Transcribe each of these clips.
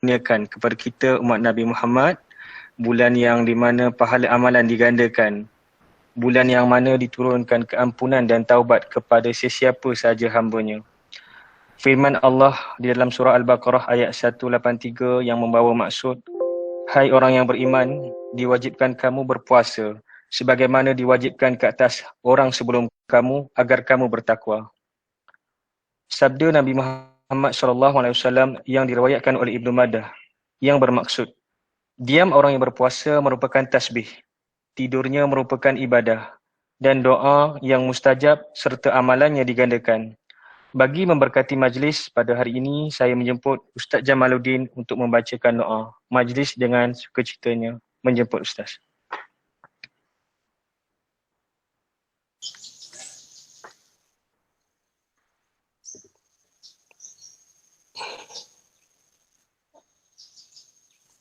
kurniakan kepada kita umat Nabi Muhammad, bulan yang di mana pahala amalan digandakan, bulan yang mana diturunkan keampunan dan taubat kepada sesiapa sahaja hamba-Nya. Firman Allah di dalam surah Al-Baqarah ayat 183 yang membawa maksud, hai orang yang beriman, diwajibkan kamu berpuasa sebagaimana diwajibkan ke atas orang sebelum kamu agar kamu bertakwa. Sabda Nabi Muhammad SAW yang diriwayatkan oleh Ibnu Madah yang bermaksud, diam orang yang berpuasa merupakan tasbih, tidurnya merupakan ibadah, dan doa yang mustajab serta amalannya digandakan. Bagi memberkati majlis pada hari ini, saya menjemput Ustaz Jamaluddin untuk membacakan doa. Majlis dengan sukacitanya menjemput Ustaz.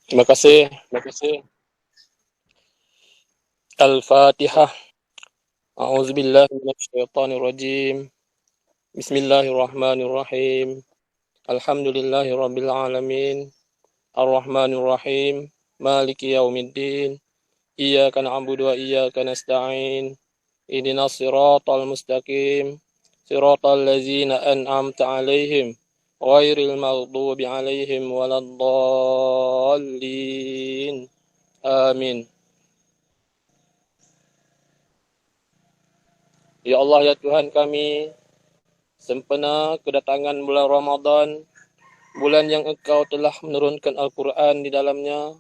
Terima kasih. Al-Fatihah. A'udzubillahi minasyaitonirrajim. Bismillahirrahmanirrahim. Alhamdulillahirabbil alamin. Arrahmanirrahim. Maliki yaumiddin. Iyyaka na'budu wa iyyaka nasta'in. Ihdinas siratal mustaqim. Siratal ladzina an'amta 'alaihim ghairil maghdubi 'alaihim waladdallin. Amin. Ya Allah, ya Tuhan kami, sempena kedatangan bulan Ramadan, bulan yang Engkau telah menurunkan Al-Quran di dalamnya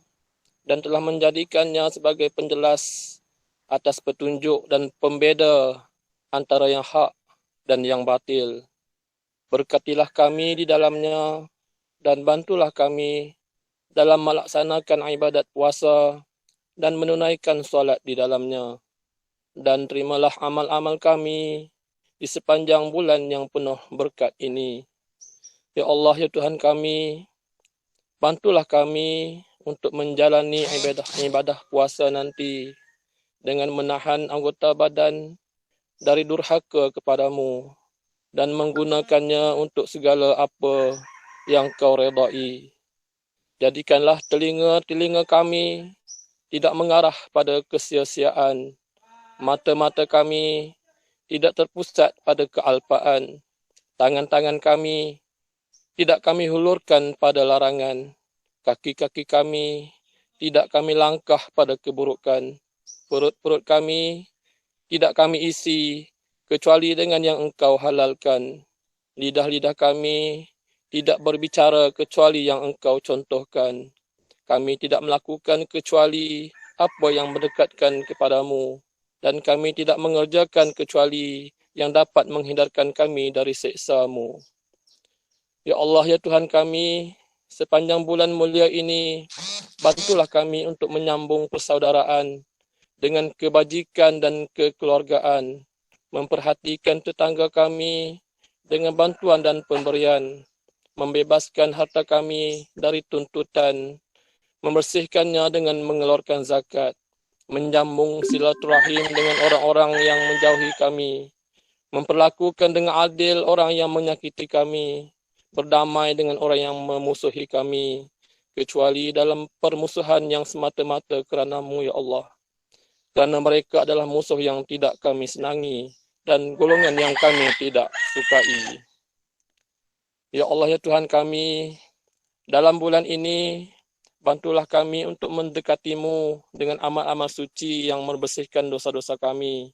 dan telah menjadikannya sebagai penjelas atas petunjuk dan pembeda antara yang hak dan yang batil. Berkatilah kami di dalamnya dan bantulah kami dalam melaksanakan ibadat puasa dan menunaikan solat di dalamnya. Dan terimalah amal-amal kami di sepanjang bulan yang penuh berkat ini. Ya Allah, ya Tuhan kami, bantulah kami untuk menjalani ibadah puasa nanti dengan menahan anggota badan dari durhaka kepadamu dan menggunakannya untuk segala apa yang Kau redai. Jadikanlah telinga-telinga kami tidak mengarah pada kesia-siaan, mata-mata kami tidak terpusat pada kealpaan, tangan-tangan kami tidak kami hulurkan pada larangan, kaki-kaki kami tidak kami langkah pada keburukan, perut-perut kami tidak kami isi kecuali dengan yang Engkau halalkan, lidah-lidah kami tidak berbicara kecuali yang Engkau contohkan, kami tidak melakukan kecuali apa yang mendekatkan kepadamu, dan kami tidak mengerjakan kecuali yang dapat menghindarkan kami dari siksa-Mu. Ya Allah, ya Tuhan kami, sepanjang bulan mulia ini, bantulah kami untuk menyambung persaudaraan dengan kebajikan dan kekeluargaan, memperhatikan tetangga kami dengan bantuan dan pemberian, membebaskan harta kami dari tuntutan, membersihkannya dengan mengeluarkan zakat, menyambung silaturahim dengan orang-orang yang menjauhi kami, memperlakukan dengan adil orang yang menyakiti kami, berdamai dengan orang yang memusuhi kami, kecuali dalam permusuhan yang semata-mata kerana-Mu, ya Allah. Kerana mereka adalah musuh yang tidak kami senangi dan golongan yang kami tidak sukai. Ya Allah, ya Tuhan kami, dalam bulan ini, bantulah kami untuk mendekati-Mu dengan amal-amal suci yang membersihkan dosa-dosa kami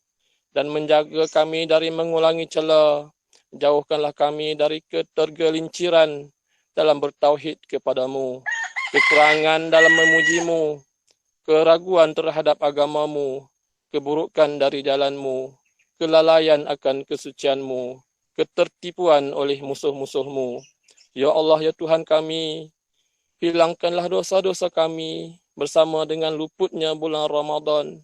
dan menjaga kami dari mengulangi celah. Jauhkanlah kami dari ketergelinciran dalam bertauhid kepadamu, kekurangan dalam memuji-Mu, keraguan terhadap agama-Mu, keburukan dari jalan-Mu, kelalaian akan kesucian-Mu, ketertipuan oleh musuh-musuh-Mu. Ya Allah, ya Tuhan kami, hilangkanlah dosa-dosa kami bersama dengan luputnya bulan Ramadan.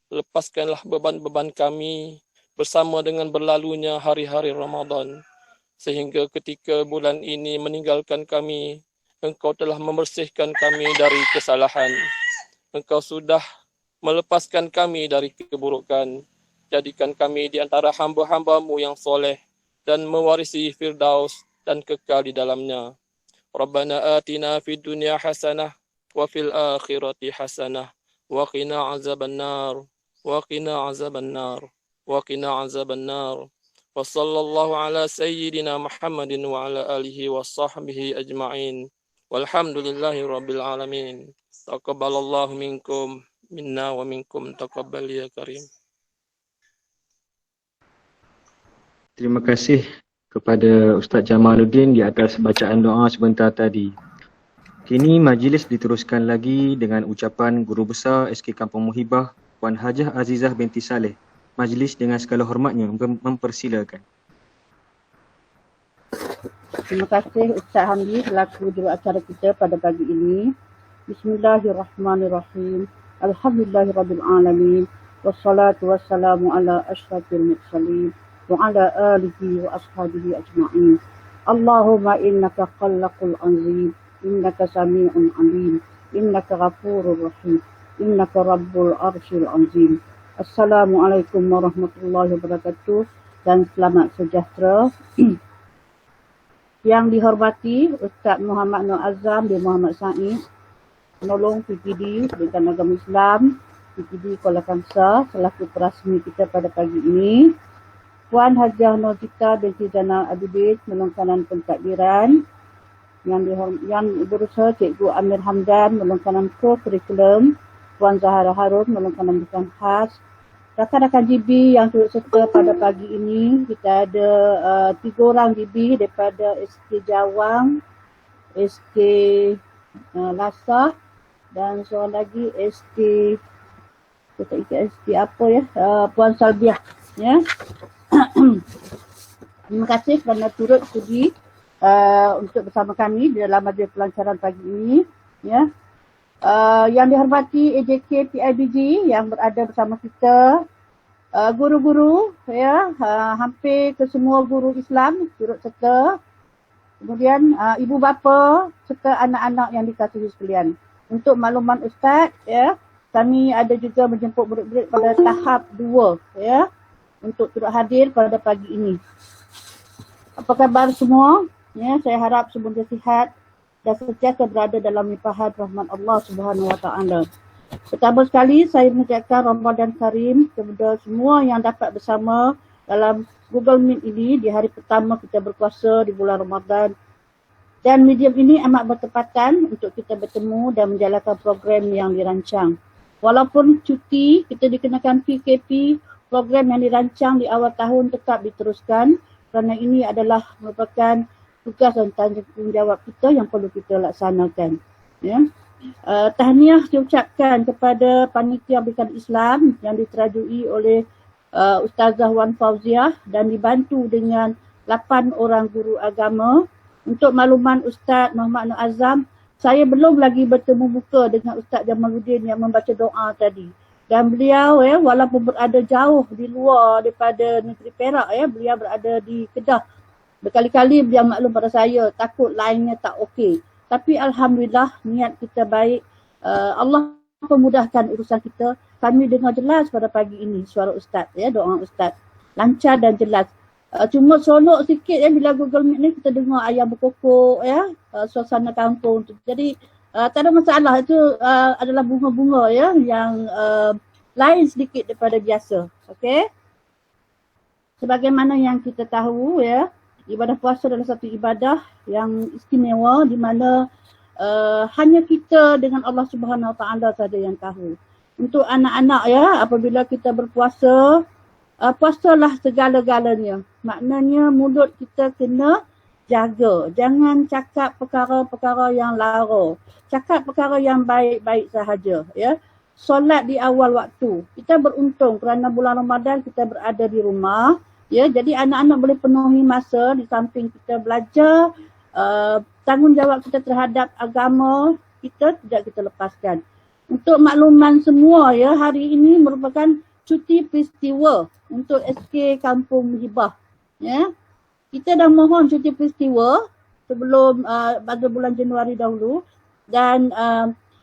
Lepaskanlah beban-beban kami bersama dengan berlalunya hari-hari Ramadan. Sehingga ketika bulan ini meninggalkan kami, Engkau telah membersihkan kami dari kesalahan. Engkau sudah melepaskan kami dari keburukan. Jadikan kami di antara hamba-hamba-Mu yang soleh dan mewarisi Firdaus dan kekal di dalamnya. Rabbana atina fid dunya hasanah wa fil akhirati hasanah wa qina azabannar wa qina azabannar wa qina azabannar. Wa sallallahu ala sayyidina Muhammadin wa ala alihi wa sahbihi ajma'in. Walhamdulillahi rabbil alamin. Taqabbalallahu minkum minna wa minkum taqabbal ya karim. Terima kasih kepada Ustaz Jamaluddin di atas bacaan doa sebentar tadi. Kini majlis diteruskan lagi dengan ucapan Guru Besar SK Kampung Muhibah Puan Hajah Azizah binti Saleh. Majlis dengan segala hormatnya mempersilakan. Terima kasih Ustaz Hamdi selaku juru acara kita pada pagi ini. Bismillahirrahmanirrahim. Alhamdulillahirabbil alamin. Wassalatu wassalamu ala asyrafil mursalin wa ala alihi wa ashabihi ajma'in. Allahumma innaka khallaqul azim, innaka sami'un alim, innaka ghafurur rahim, innaka rabbul arsyil azim. Assalamualaikum warahmatullahi wabarakatuh dan selamat sejahtera. Yang dihormati Ustaz Muhammad Nur Azam bin Muhammad Said, penolong PPD Pendidikan Agama Islam, PPD Kuala Kangsar selaku perasmi kita pada pagi ini. Puan Hajah Nurjita binti Zainal Abidin, penolong kanan pentadbiran. Yang berusaha Cikgu Amir Hamdan, penolong kanan co-curriculum. Puan Zahara Harun, penolong kanan bukan khas. Rakan-rakan GB yang turut serta pada pagi ini, kita ada 3 orang GB daripada SK Jawang, SK Lasah dan seorang lagi SK apa ya, Puan Salbiah ya. Terima kasih kerana turut sudi untuk bersama kami di dalam majlis pelancaran pagi ini ya. Yang dihormati AJK PIBG yang berada bersama kita, guru-guru ya, hampir ke semua guru Islam turut serta, kemudian ibu bapa serta anak-anak yang dikasihi sekalian. Untuk makluman Ustaz ya, kami ada juga menjemput murid-murid pada tahap 2 ya untuk turut hadir pada pagi ini. Apa khabar semua? Ya, saya harap semoga sihat dan sentiasa berada dalam limpahan rahmat Allah Subhanahu Wa Taala. Pertama sekali saya mengucapkan Ramadan Karim kepada semua yang dapat bersama dalam Google Meet ini di hari pertama kita berpuasa di bulan Ramadan. Dan medium ini amat bertepatan untuk kita bertemu dan menjalankan program yang dirancang. Walaupun cuti, kita dikenakan PKP, program yang dirancang di awal tahun tetap diteruskan kerana ini adalah merupakan tugas dan tanggungjawab kita yang perlu kita laksanakan. Ya. Tahniah diucapkan kepada Panitia Berikan Islam yang diterajui oleh Ustazah Wan Fauziah dan dibantu dengan 8 orang guru agama. Untuk makluman Ustaz Muhammad Nur Azam, saya belum lagi bertemu muka dengan Ustaz Jamaluddin yang membaca doa tadi. Dan beliau ya, walaupun berada jauh di luar daripada negeri Perak ya, beliau berada di Kedah. Berkali-kali beliau maklum pada saya, takut lainnya tak okey. Tapi Alhamdulillah niat kita baik. Allah memudahkan urusan kita. Kami dengar jelas pada pagi ini suara Ustaz, ya, doa Ustaz. Lancar dan jelas. Cuma seronok sikit ya bila Google Meet ni kita dengar ayam berkokok ya, suasana kampung tu. Jadi tak ada masalah, itu adalah bunga-bunga ya yang lain sedikit daripada biasa. Okey. Sebagaimana yang kita tahu ya, ibadah puasa adalah satu ibadah yang istimewa di mana hanya kita dengan Allah Subhanahu Wa Taala saja yang tahu. Untuk anak-anak ya, apabila kita berpuasa, puasalah segala-galanya. Maknanya mulut kita kena jaga. Jangan cakap perkara-perkara yang lara. Cakap perkara yang baik-baik sahaja ya. Solat di awal waktu. Kita beruntung kerana bulan Ramadan kita berada di rumah. Ya, jadi anak-anak boleh penuhi masa di samping kita belajar, tanggungjawab kita terhadap agama kita tidak kita lepaskan. Untuk makluman semua ya, hari ini merupakan cuti peristiwa untuk SK Kampung Muhibah. Ya, kita dah mohon cuti peristiwa sebelum pada bulan Januari dahulu dan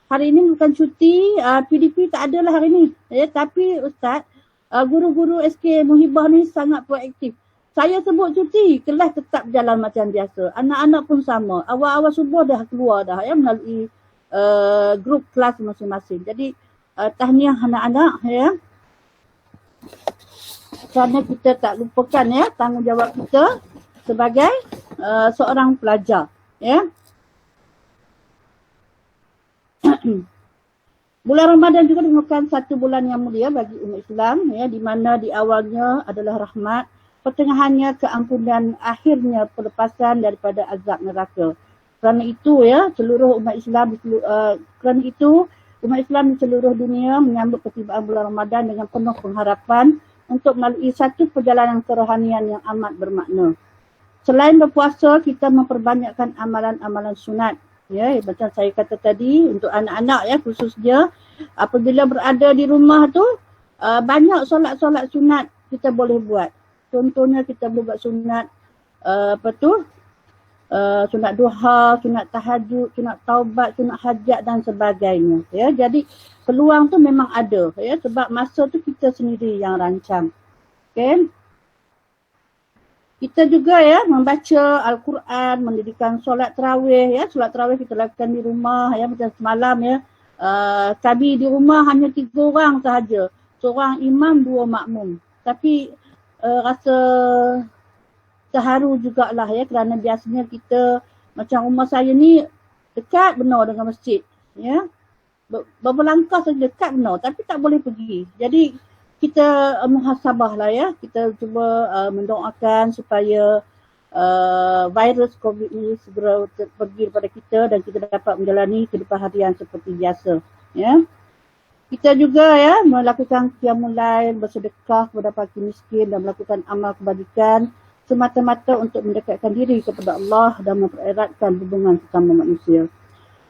hari ini bukan cuti, PDP tak adalah hari ini. Ya, tapi Ustaz, guru-guru SK Muhibah ni sangat proaktif. saya sebut cuti, kelas tetap berjalan macam biasa. Anak-anak pun sama. Awal-awal subuh dah keluar dah ya melalui grup kelas masing-masing. Jadi tahniah anak-anak ya. Kerana kita tak lupakan ya tanggungjawab kita sebagai seorang pelajar ya. Bulan Ramadan juga merupakan satu bulan yang mulia bagi umat Islam ya, di mana di awalnya adalah rahmat, pertengahannya keampunan, akhirnya pelepasan daripada azab neraka. Kerana itu ya seluruh umat Islam umat Islam di seluruh dunia menyambut pertibaan bulan Ramadan dengan penuh pengharapan untuk melalui satu perjalanan kerohanian yang amat bermakna. Selain berpuasa, kita memperbanyakkan amalan-amalan sunat. Ya, macam saya kata tadi, untuk anak-anak ya khususnya, apabila berada di rumah tu, banyak solat-solat sunat kita boleh buat. Contohnya kita boleh buat sunat, sunat duha, sunat tahajud, sunat taubat, sunat hajat dan sebagainya. Ya, jadi peluang tu memang ada ya, sebab masa tu kita sendiri yang rancang. Okay? Kita juga ya membaca Al-Quran, mendirikan solat tarawih ya. Solat tarawih kita lakukan di rumah ya, macam semalam ya. Kami di rumah hanya 3 orang sahaja. Seorang imam, 2 makmum. Tapi rasa terharu jugalah ya, kerana biasanya kita macam rumah saya ni dekat benar dengan masjid ya. Beberapa langkah saja dekat benar, tapi tak boleh pergi. Jadi kita muhasabah lah ya, kita cuba mendoakan supaya virus COVID ini segera pergi daripada kita dan kita dapat menjalani kehidupan harian seperti biasa ya. Kita juga ya melakukan qiyamul lail, bersedekah kepada fakir miskin dan melakukan amal kebajikan semata-mata untuk mendekatkan diri kepada Allah dan mempereratkan hubungan sesama manusia.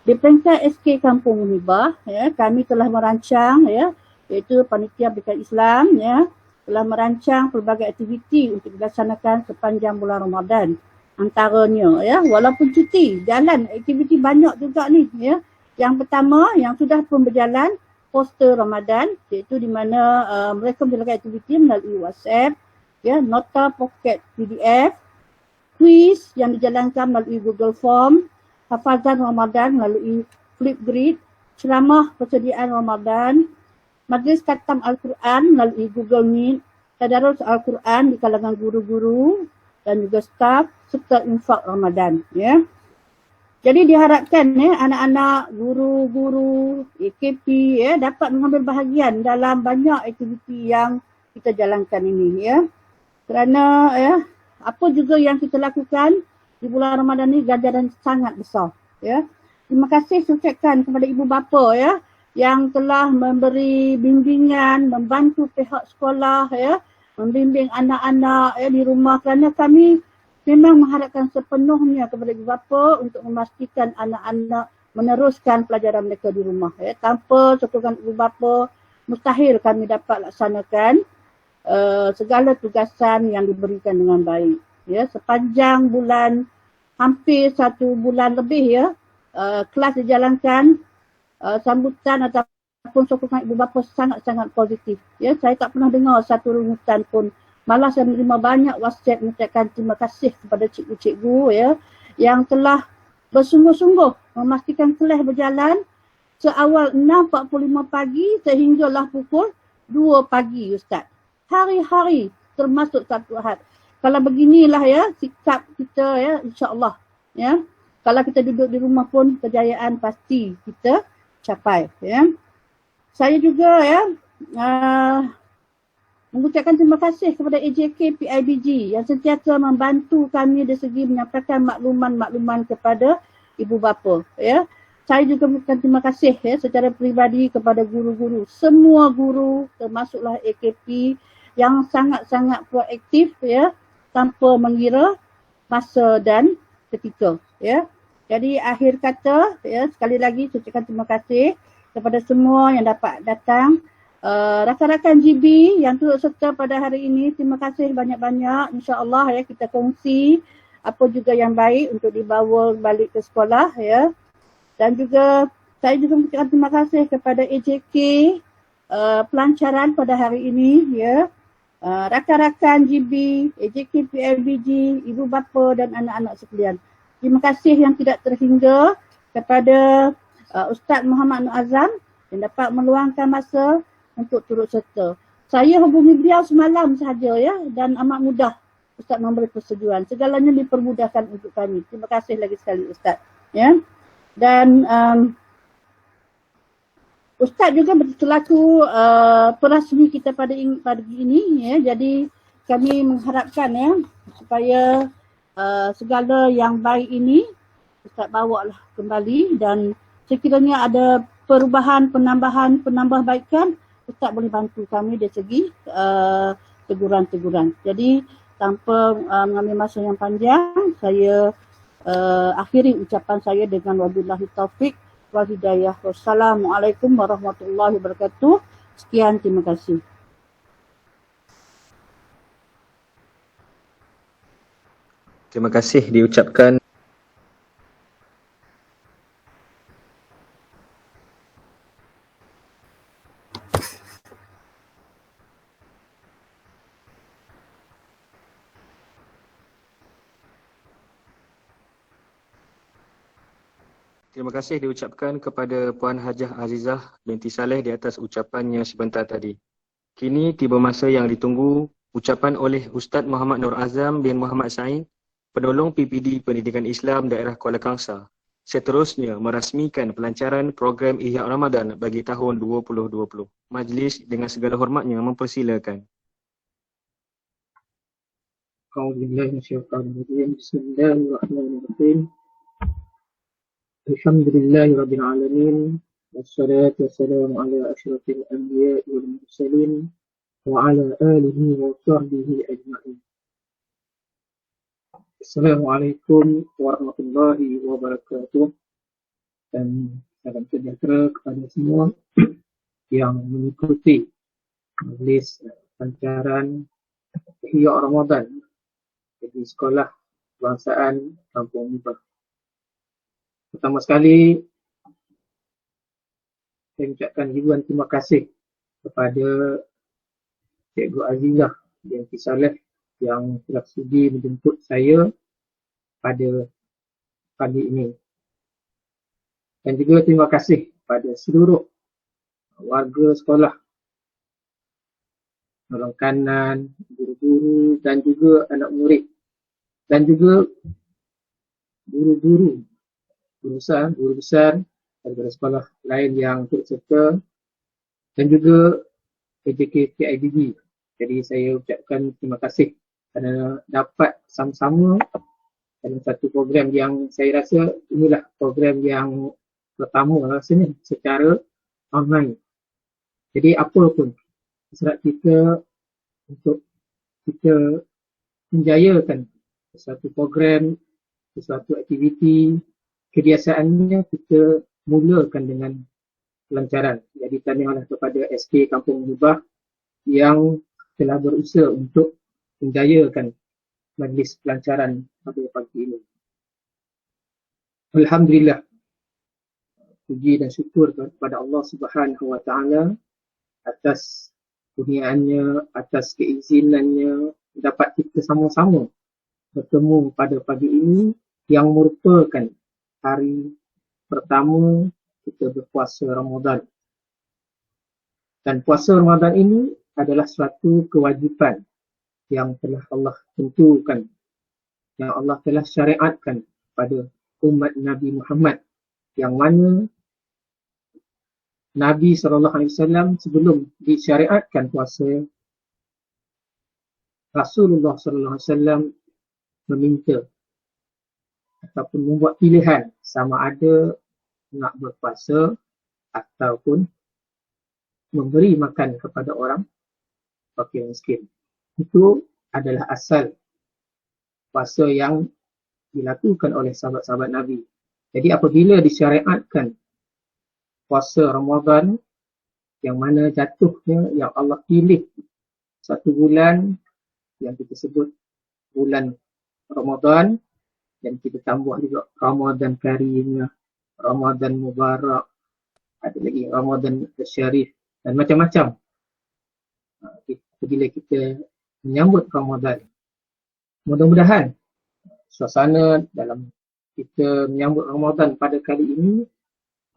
Di peringkat SK Kampung Muhibah ya, kami telah merancang ya, iaitu Panitia Berkat Islam ya, telah merancang pelbagai aktiviti untuk dilaksanakan sepanjang bulan Ramadan. Antaranya ya, walaupun cuti, jalan aktiviti banyak juga ni ya. Yang pertama yang sudah pun berjalan, poster Ramadan, iaitu di mana mereka menjalankan aktiviti melalui WhatsApp ya, nota pocket PDF, kuis yang dijalankan melalui Google Form, hafazan Ramadan melalui Flipgrid, ceramah persediaan Ramadan, majlis khatam Al-Quran melalui Google Meet, tadarus Al-Quran di kalangan guru-guru dan juga staf, serta infak Ramadan ya. Jadi diharapkan ya anak-anak, guru-guru, AKP ya dapat mengambil bahagian dalam banyak aktiviti yang kita jalankan ini ya. Kerana ya apa juga yang kita lakukan di bulan Ramadan ini ganjaran sangat besar ya. Terima kasih saya ucapkan kepada ibu bapa ya yang telah memberi bimbingan, membantu pihak sekolah ya, membimbing anak-anak ya di rumah, kerana kami memang mengharapkan sepenuhnya kepada ibu bapa untuk memastikan anak-anak meneruskan pelajaran mereka di rumah ya. Tanpa sokongan ibu bapa mustahil kami dapat laksanakan segala tugasan yang diberikan dengan baik ya. Sepanjang bulan, hampir 1 bulan lebih ya, kelas dijalankan, sambutan ataupun sokongan ibu bapa sangat-sangat positif ya. Saya tak pernah dengar satu rungutan pun, malah saya menerima banyak WhatsApp mengucapkan terima kasih kepada cikgu-cikgu ya yang telah bersungguh-sungguh memastikan kelas berjalan seawal 6.45 pagi sehinggalah pukul 2 pagi Ustaz. Hari-hari termasuk Sabtu Ahad. Kalau beginilah ya sikap kita ya, insya-Allah ya. Kalau kita duduk di rumah pun kejayaan pasti kita capai ya. Saya juga ya mengucapkan terima kasih kepada AJK PIBG yang sentiasa membantu kami dari segi menyampaikan makluman-makluman kepada ibu bapa ya. Saya juga mengucapkan terima kasih ya secara peribadi kepada guru-guru, semua guru termasuklah AKP yang sangat-sangat proaktif ya, tanpa mengira masa dan ketika ya. Jadi akhir kata ya, sekali lagi saya ucapkan terima kasih kepada semua yang dapat datang. Rakan-rakan GB yang turut serta pada hari ini, terima kasih banyak-banyak. InsyaAllah ya kita kongsi apa juga yang baik untuk dibawa balik ke sekolah ya. Dan juga saya juga mengucapkan terima kasih kepada AJK pelancaran pada hari ini ya. rakan-rakan GB, AJK PIBG, ibu bapa dan anak-anak sekalian. Terima kasih yang tidak terhingga kepada Ustaz Muhammad Nur Azam yang dapat meluangkan masa untuk turut serta. Saya hubungi beliau semalam sahaja ya, dan amat mudah Ustaz memberi persetujuan. Segalanya dipermudahkan untuk kami. Terima kasih lagi sekali Ustaz. Ya. Dan Ustaz juga selaku perasmi kita pada pagi ini ya. Jadi kami mengharapkan ya supaya segala yang baik ini Ustaz bawalah kembali, dan sekiranya ada perubahan, penambahbaikan, Ustaz boleh bantu kami dari segi teguran-teguran. Jadi tanpa mengambil masa yang panjang, saya akhiri ucapan saya dengan wabillahi taufik wal hidayah. Wassalamualaikum warahmatullahi wabarakatuh. Sekian, terima kasih. Terima kasih diucapkan. Terima kasih diucapkan kepada Puan Hajah Azizah binti Saleh di atas ucapannya sebentar tadi. Kini tiba masa yang ditunggu, ucapan oleh Ustaz Muhammad Nur Azam bin Muhammad Said, Penolong PPD Pendidikan Islam Daerah Kuala Kangsar, seterusnya merasmikan pelancaran program Ihya Ramadan bagi tahun 2020. Majlis dengan segala hormatnya mempersilakan. Bismillahirrahmanirrahim. Alhamdulillahirabbil alamin. Wassalatu wassalamu ala asyrafil anbiya'i wal mursalin wa ala alihi wa sahbihi ajma'in. Assalamualaikum warahmatullahi wabarakatuh, dan salam sejahtera kepada semua yang mengikuti majlis pelancaran Ihya Ramadan di Sekolah Kebangsaan Kampung Mubah. Pertama sekali, saya ucapkan ribuan terima kasih kepada Cikgu Azizah binti Saleh yang telah sudi menjemput saya pada pagi ini. Dan juga terima kasih kepada seluruh warga sekolah, orang kanan, guru-guru dan juga anak murid, dan juga guru besar daripada sekolah lain yang turut serta, dan juga AJK PIBG. Jadi saya ucapkan terima kasih kerana dapat sama-sama dalam satu program yang saya rasa inilah program yang pertama rasanya secara online. Jadi apa pun hasrat kita untuk kita menjayakan sesuatu program, sesuatu aktiviti, kebiasaannya kita mulakan dengan pelancaran. Jadi tahniahlah kepada SK Kampung Mubah yang telah berusaha untuk menjayakan majlis pelancaran pada pagi ini. Alhamdulillah, puji dan syukur kepada Allah Subhanahu Wa Taala atas kurniaannya, atas keizinannya dapat kita sama-sama bertemu pada pagi ini yang merupakan hari pertama kita berpuasa Ramadan. Dan puasa Ramadan ini adalah suatu kewajipan yang telah Allah tentukan, yang Allah telah syariatkan pada umat Nabi Muhammad, yang mana Nabi SAW sebelum disyariatkan puasa, Rasulullah SAW meminta ataupun membuat pilihan sama ada nak berpuasa ataupun memberi makan kepada orang fakir miskin. Itu adalah asal puasa yang dilakukan oleh sahabat-sahabat Nabi. Jadi apabila disyariatkan puasa Ramadan, yang mana jatuhnya yang Allah pilih satu bulan yang kita sebut bulan Ramadan, dan kita tambah juga Ramadan Karim, Ramadan Mubarak, ada lagi Ramadan Syarif dan macam-macam. Bila kita menyambut Ramadan. Mudah-mudahan suasana dalam kita menyambut Ramadan pada kali ini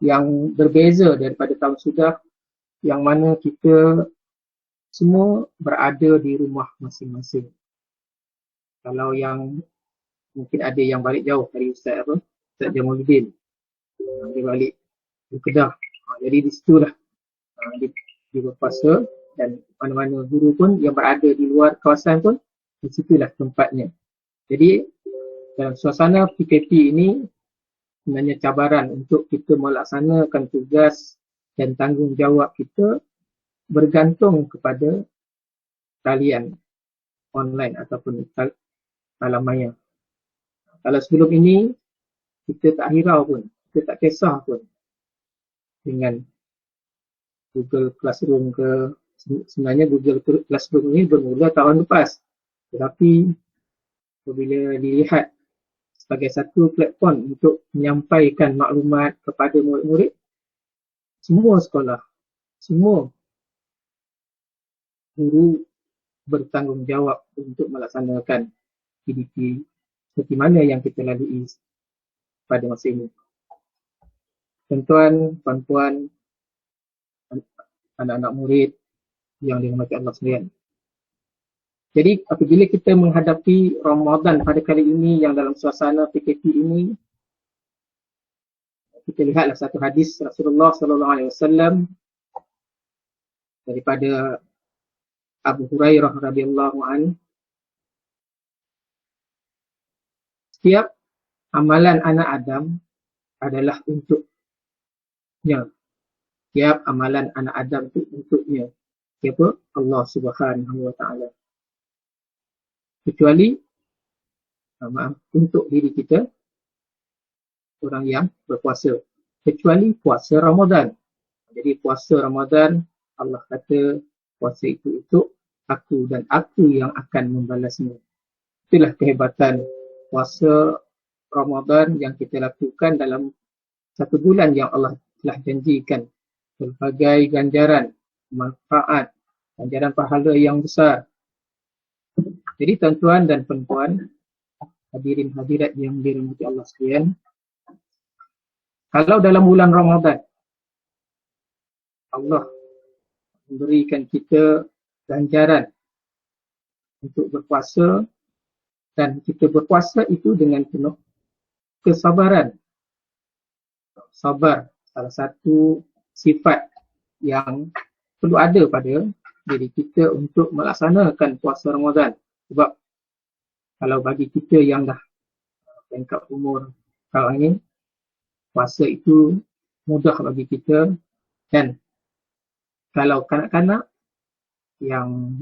yang berbeza daripada tahun sudah, yang mana kita semua berada di rumah masing-masing. Kalau yang mungkin ada yang balik jauh dari Ustaz Jamaluddin, dia balik di Kedah. Jadi di situlah dia berpuasa, dan mana-mana guru pun yang berada di luar kawasan pun di situlah tempatnya. Jadi dalam suasana PKP ini sebenarnya cabaran untuk kita melaksanakan tugas dan tanggungjawab kita bergantung kepada talian online ataupun alam maya. Kalau sebelum ini kita tak hirau pun, kita tak kisah pun dengan Google Classroom ke, sebenarnya Google Classroom ini bermula tahun lepas. Tetapi apabila dilihat sebagai satu platform untuk menyampaikan maklumat kepada murid-murid, semua sekolah, semua guru bertanggungjawab untuk melaksanakan PDP seperti mana yang kita lalui pada masa ini. Tuan-tuan, puan-puan, anak-anak murid yang dirahmati Allah sekalian. Jadi apabila kita menghadapi Ramadan pada kali ini yang dalam suasana PKP ini, kita lihatlah satu hadis Rasulullah SAW daripada Abu Hurairah radhiyallahu anhu. Setiap amalan anak Adam adalah untuknya. Setiap amalan anak Adam itu untuknya. Siapa? Allah Subhanahu wa taala. Kecuali untuk diri kita, orang yang berpuasa. Kecuali puasa Ramadan. Jadi puasa Ramadan, Allah kata puasa itu untuk aku dan aku yang akan membalasnya. Itulah kehebatan puasa Ramadan yang kita lakukan dalam satu bulan yang Allah telah janjikan berbagai ganjaran, manfaat, ganjaran pahala yang besar. Jadi tuan-tuan dan puan-puan, hadirin hadirat yang dirahmati Allah sekalian, kalau dalam bulan Ramadan Allah memberikan kita ganjaran untuk berpuasa, dan kita berpuasa itu dengan penuh kesabaran. Sabar salah satu sifat yang perlu ada pada diri kita untuk melaksanakan puasa Ramadan. Sebab kalau bagi kita yang dah tingkat umur sekarang ini, puasa itu mudah bagi kita, dan kalau kanak-kanak yang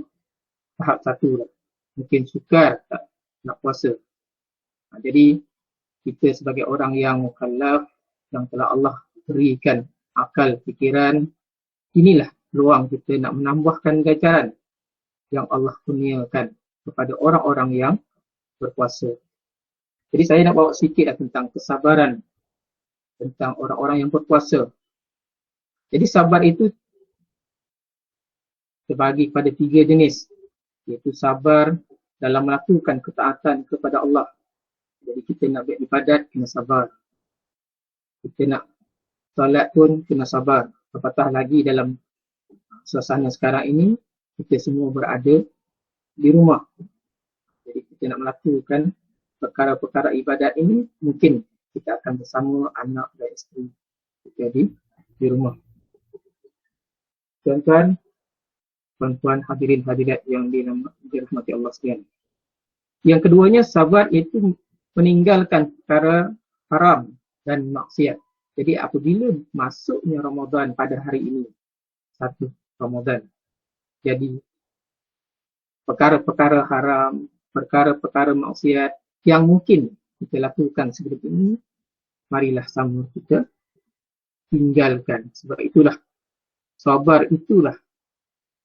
tahap satu mungkin sukar tak nak puasa. Jadi kita sebagai orang yang mukallaf, yang telah Allah berikan akal fikiran, inilah peluang kita nak menambahkan ganjaran yang Allah kurniakan kepada orang-orang yang berpuasa. Jadi saya nak bawa sedikit tentang kesabaran tentang orang-orang yang berpuasa. Jadi sabar itu terbagi pada 3 jenis, iaitu sabar dalam melakukan ketaatan kepada Allah. Jadi kita nak beribadat kena sabar. Kita nak solat pun kena sabar. Apatah lagi dalam suasana sekarang ini, kita semua berada di rumah. Jadi kita nak melakukan perkara-perkara ibadat ini, mungkin kita akan bersama anak dan isteri kita di rumah. Tuan-tuan, puan-puan, hadirin hadirat yang dirahmati Allah sekalian. Yang keduanya, sabar iaitu meninggalkan perkara haram dan maksiat. Jadi apabila masuknya Ramadan pada hari ini, 1 Ramadan, jadi perkara-perkara haram, perkara-perkara maksiat yang mungkin kita lakukan sebelum ini, marilah sama kita tinggalkan. Sebab itulah, sabar itulah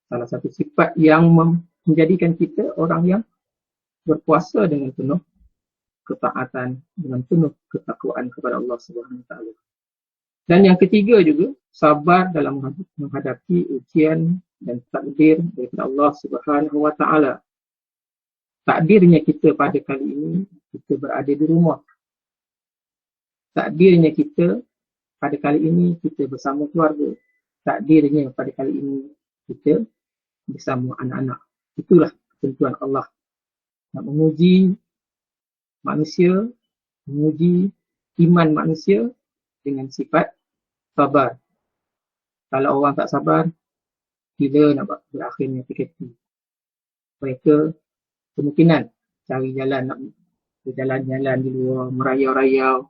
salah satu sifat yang menjadikan kita orang yang berpuasa dengan penuh ketaatan, dengan penuh ketakwaan kepada Allah Subhanahu Wa Taala. Dan yang ketiga juga, sabar dalam menghadapi ujian dan takdir daripada Allah Subhanahu Wa Taala. takdirnya kita pada kali ini, kita berada di rumah. Takdirnya kita pada kali ini, kita bersama keluarga. Takdirnya pada kali ini, kita bersama anak-anak. Itulah ketentuan Allah. Nak menguji manusia, menguji iman manusia dengan sifat sabar. Kalau orang tak sabar, bila nak berakhirnya PKP. Mereka kemungkinan cari jalan nak berjalan-jalan di luar, merayau-rayau.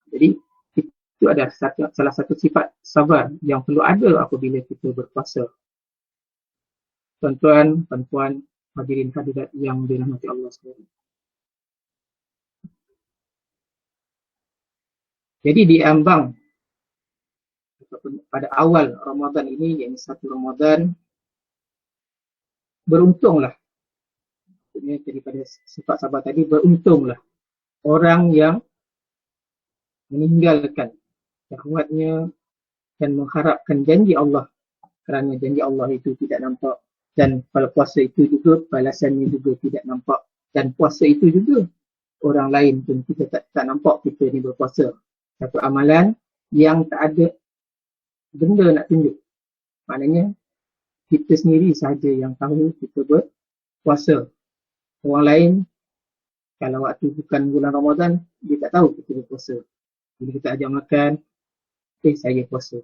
Jadi itu adalah salah satu sifat sabar yang perlu ada apabila kita berpuasa. Tuan-tuan, puan-puan, hadirin hadirat yang dirahmati Allah sekalian. Jadi di ambang pada awal Ramadan ini, yang satu Ramadan, beruntunglah. Daripada sifat sabar tadi, beruntunglah orang yang meninggalkan syahwatnya dan mengharapkan janji Allah, kerana janji Allah itu tidak nampak, dan pada puasa itu juga balasannya juga tidak nampak, dan puasa itu juga orang lain pun kita tak nampak kita ni berpuasa. Satu amalan yang tak ada benda nak tunjuk. Maknanya kita sendiri sahaja yang tahu kita berpuasa. Orang lain, kalau waktu bukan bulan Ramadan, dia tak tahu kita berpuasa. Bila kita ajak makan, saya puasa.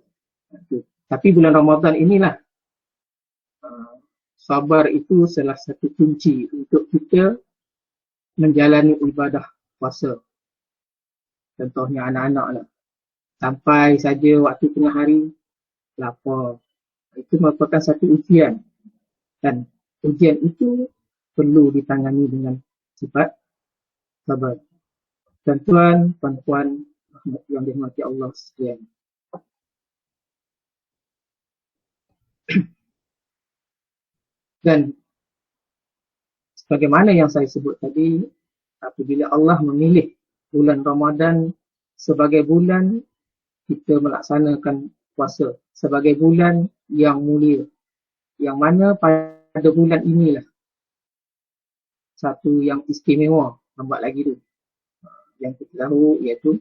Tapi bulan Ramadan inilah, sabar itu salah satu kunci untuk kita menjalani ibadah puasa. Contohnya anak-anak lah. Sampai saja waktu tengah hari, lapar. Itu merupakan satu ujian. Dan ujian itu perlu ditangani dengan sifat sabar. Tuan-tuan, puan-puan yang dirahmati Allah sekalian. Dan sebagaimana yang saya sebut tadi, apabila Allah memilih bulan Ramadan sebagai bulan kita melaksanakan puasa, sebagai bulan yang mulia, yang mana pada bulan inilah satu yang istimewa, nampak lagi tu, yang kita tahu iaitu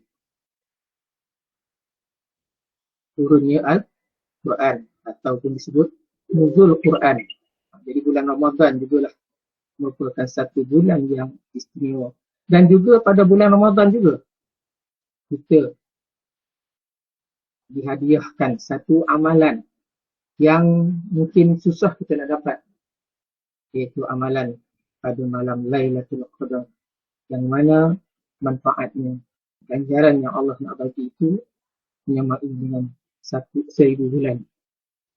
turunnya Al-Quran ataupun disebut nuzul Quran. Jadi bulan Ramadan jugalah merupakan satu bulan yang istimewa. Dan juga pada bulan Ramadan juga kita dihadiahkan satu amalan yang mungkin susah kita nak dapat, iaitu amalan pada malam Lailatul Qadar, yang mana manfaatnya, ganjaran yang Allah nak bagi itu menyamai dengan 1,000 bulan.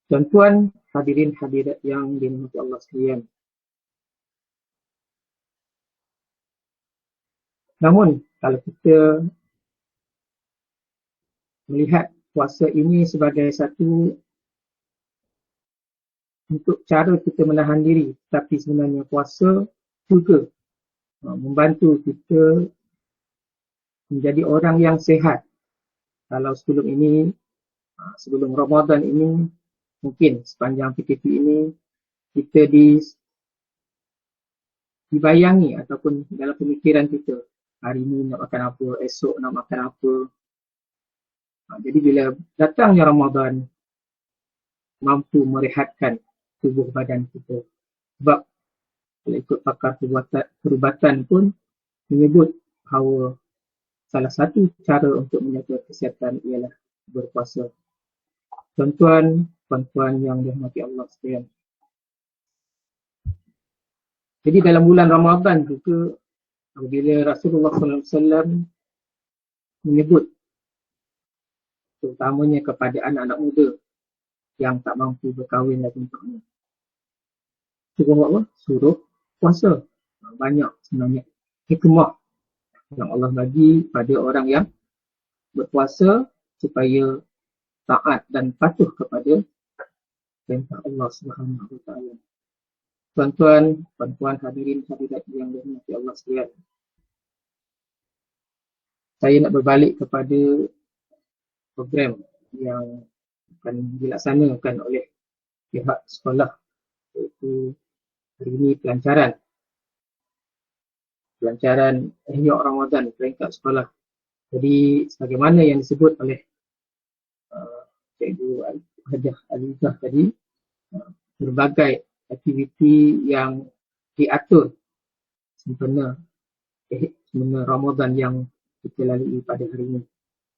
Tuan-tuan, hadirin hadirat yang dirahmati Allah sekalian. Namun, kalau kita melihat puasa ini sebagai satu untuk cara kita menahan diri, tapi sebenarnya puasa juga membantu kita menjadi orang yang sehat. Kalau sebelum ini, sebelum Ramadan ini, mungkin sepanjang PKP ini, kita dibayangi ataupun dalam pemikiran kita, hari ini nak makan apa, esok nak makan apa. Jadi bila datangnya Ramadan, mampu merehatkan tubuh badan kita. Sebab kalau ikut pakar perubatan pun menyebut bahawa salah satu cara untuk menjaga kesihatan ialah berpuasa. Tuan-tuan, puan-puan yang dirahmati Allah sekalian. Jadi dalam bulan Ramadan juga, apabila Rasulullah SAW menyebut, terutamanya kepada anak-anak muda yang tak mampu berkahwin lagi untuknya, suruh apa? Suruh puasa. Banyak sebenarnya hikmah yang Allah bagi pada orang yang berpuasa supaya taat dan patuh kepada perintah Allah Subhanahu Wa Taala. Tuan-tuan, puan-puan, hadirin hadirat yang dirahmati Allah sekalian. Saya nak berbalik kepada program yang akan dilaksanakan oleh pihak sekolah, iaitu hari ini pelancaran pelancaran Ihya Ramadan peringkat sekolah. Jadi sebagaimana yang disebut oleh Cikgu Hajah Alizah tadi, berbagai aktiviti yang diatur sempena Ramadan yang kita lalui pada hari ini.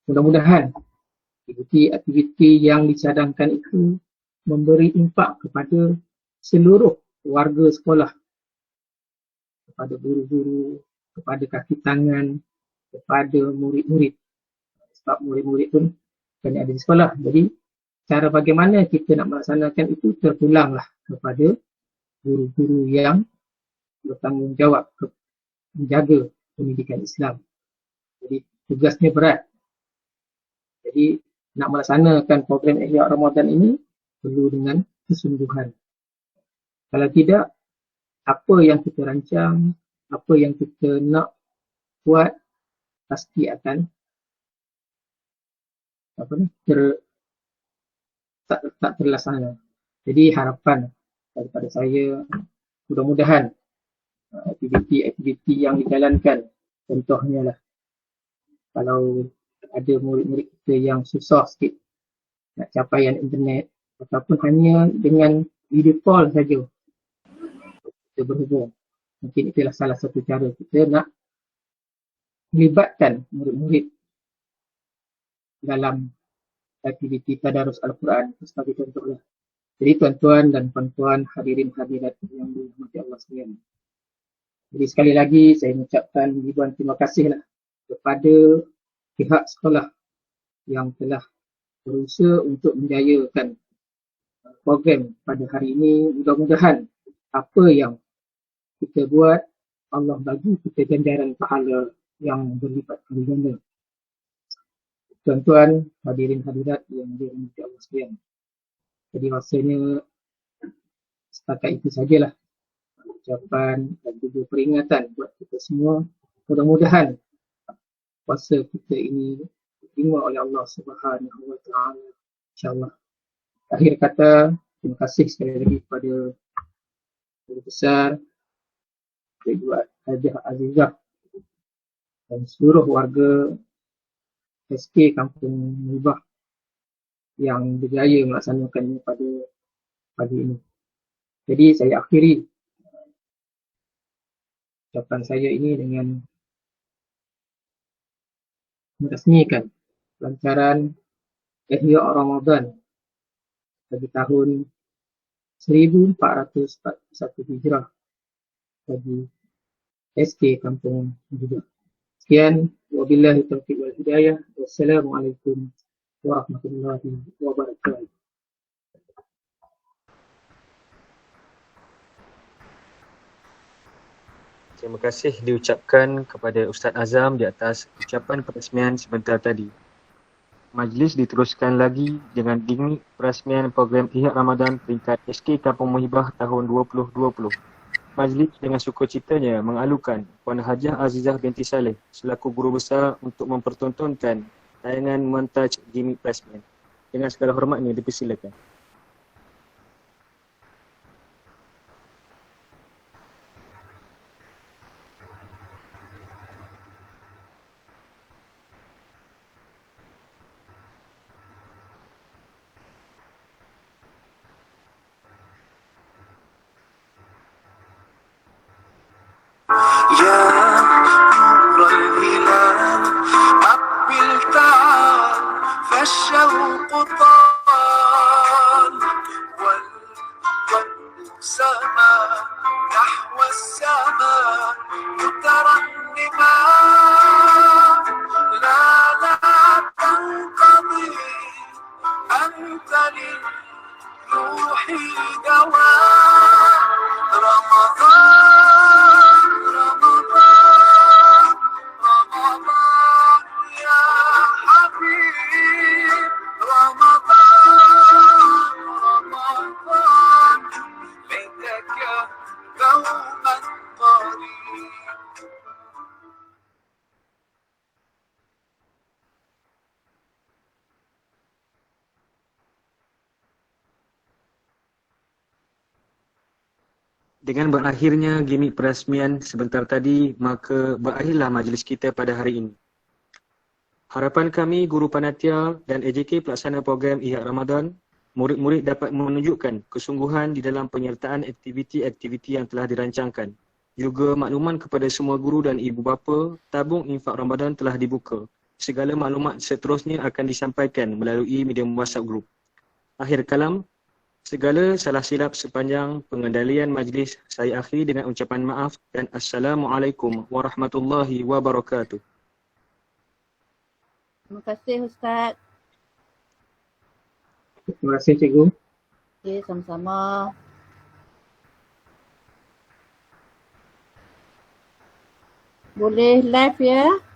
Mudah-mudahan aktiviti yang dicadangkan itu memberi impak kepada seluruh warga sekolah, kepada guru-guru, kepada kaki tangan, kepada murid-murid. Sebab murid-murid pun kena ada di sekolah. Jadi cara bagaimana kita nak melaksanakan itu terpulanglah kepada guru-guru yang bertanggungjawab menjaga pendidikan Islam. Jadi tugasnya berat. Jadi nak melaksanakan program Ihya Ramadan ini perlu dengan kesungguhan. Kalau tidak, apa yang kita rancang, apa yang kita nak buat pasti akan tak terlaksana. Jadi harapan daripada saya, mudah-mudahan aktiviti-aktiviti yang dijalankan, contohnya lah kalau ada murid-murid kita yang susah sikit nak capaian internet ataupun hanya dengan video call saja kita berhubung. Mungkin itulah salah satu cara kita nak melibatkan murid-murid dalam aktiviti tadarus Al-Quran sebagai contohlah. Jadi tuan-tuan dan puan-puan, hadirin hadirat yang dirahmati Allah sekalian. Jadi sekali lagi saya mengucapkan ribuan terima kasihlah kepada pihak sekolah yang telah berusaha untuk menjayakan program pada hari ini. Mudah-mudahan apa yang kita buat, Allah bagi kita ganjaran pahala yang berlipat kali ganda. Tuan-tuan, hadirin hadirat yang dirahmati Allah sekalian. Jadi rasanya setakat itu sajalah ucapan dan juga peringatan buat kita semua. Mudah-mudahan puasa kita ini diterima oleh Allah Subhanahu Wa Taala, insya-Allah. Akhir kata, terima kasih sekali lagi kepada Guru Besar Cikgu Hajah Azizah dan seluruh warga SK Kampung Muhibah yang berjaya melaksanakannya pada pagi ini. Jadi saya akhiri ucapan saya ini dengan meresmikan pelancaran Ihya Ramadan bagi tahun 1441 Hijrah bagi SK Kampung Muhibah. Sekian, wabillahi taufiq wal hidayah. Wassalamualaikum warahmatullahi wabarakatuh. Terima kasih diucapkan kepada Ustaz Azam di atas ucapan peresmian sebentar tadi. Majlis diteruskan lagi dengan dingin peresmian program Ihya Ramadan peringkat SK Kampung Muhibah tahun 2020. Majlis dengan sukacitanya mengalukan Puan Hajah Azizah binti Saleh selaku Guru Besar untuk mempertontonkan tayangan montaj gimmick peresmian. Dengan segala hormatnya dipersilakan. يا نور الهلال أقبل تعال فالشوق طال والقلب سما نحو السماء مترنما لا تنقضي أنت للروح دواء رمضان رمضان رمضان يا حبيب رمضان رمضان ليتك دوما قريب. Dengan berakhirnya gimik perasmian sebentar tadi, maka berakhirlah majlis kita pada hari ini. Harapan kami, guru panitia dan AJK pelaksana program Ihya Ramadan, murid-murid dapat menunjukkan kesungguhan di dalam penyertaan aktiviti-aktiviti yang telah dirancangkan. Juga makluman kepada semua guru dan ibu bapa, tabung infak Ramadan telah dibuka. Segala maklumat seterusnya akan disampaikan melalui medium WhatsApp group. Akhir kalam, segala salah silap sepanjang pengendalian majlis saya akhiri dengan ucapan maaf dan Assalamualaikum warahmatullahi wabarakatuh. Terima kasih Ustaz. Terima kasih Cikgu. Okey, sama-sama. Boleh live ya.